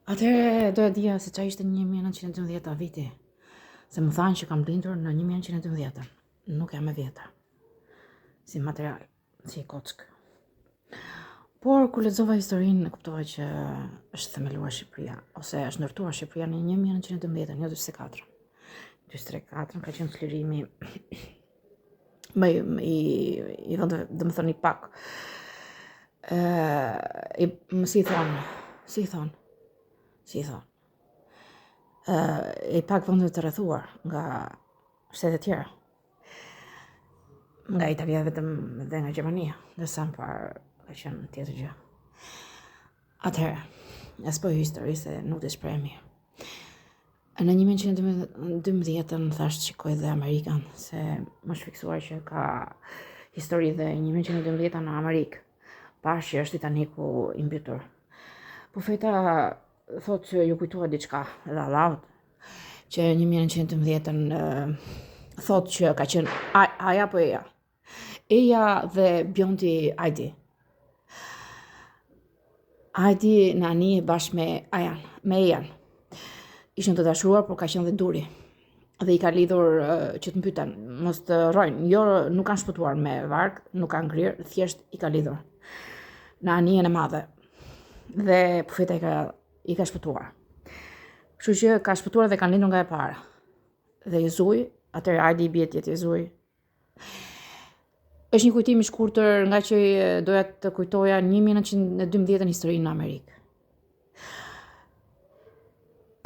Atëherë doja dija se çfarë ishte 1912 viti. Se më thanë që kam lindur në 1912. Nuk jam e vjetër. Si material, si kock. Por kur lexova historinë kuptova që është themeluar Shqipëria ose është ndërtuar Shqipëria në 1912, jo 44. 44 ka qenë çlirimi i vendeve, domethënë i pak. Si thon. I pak vendeve të rrethuar nga shtetet tjera. Nga Italia vetëm dhe nga Gjermania, ndërsa më parë ka qenë tjetër gjë. Atëherë, as po histori se nuk të shprehemi. Në 1912 më thash shikoj dhe Amerikan, se më shfiksuar që ka histori dhe 1912 në Amerikë. Pash që është Titaniku i mbytur. Po feta thot që ju kujtohet diçka edhe Allahut, që 1912 thot që ka qenë Aja po Eja. Eja dhe Bjonti Ajdi. Ajdi në anije bashkë me Ejan. Ishën të dashuruar, por ka qenë dhe duri. Dhe i ka lidhur që të mbyten, mos të rrojnë. Jo, nuk kanë shpëtuar me varg, nuk kanë ngrirë, thjesht i ka lidhur në anijen e madhe. Dhe profeta i ka shpëtuar. Kështu që ka shpëtuar dhe kanë lindur nga e para. Dhe i zuj, atëherë Ajdi i bie tjetër i zuj. Është një kujtim i shkurtër nga që doja të kujtoja 1912 në historinë në Amerikë.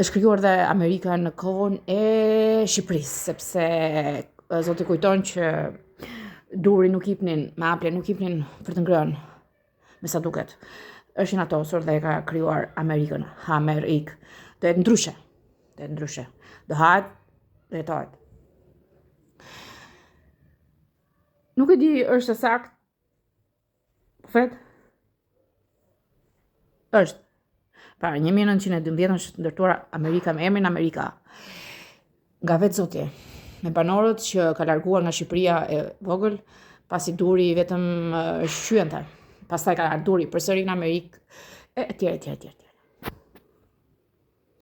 Është krijuar dhe Amerika në kohën e Shqipërisë, sepse zoti kujton që duri nuk hipnin, me aple nuk hipnin për të ngrënë, me sa duket. Është inatosur dhe ka krijuar Amerikën, Amerikë. Do jetë ndryshe. Do hahet, do jetohet. Nuk e di është sakt. Profet? Është. Pra, 1912 është ndërtuar Amerika me emrin Amerika. Nga vetë zoti, me banorët që ka larguar nga Shqipëria e vogël, pasi duri vetëm shqyente. Pastaj ka ardhur duri përsëri në Amerikë, etj.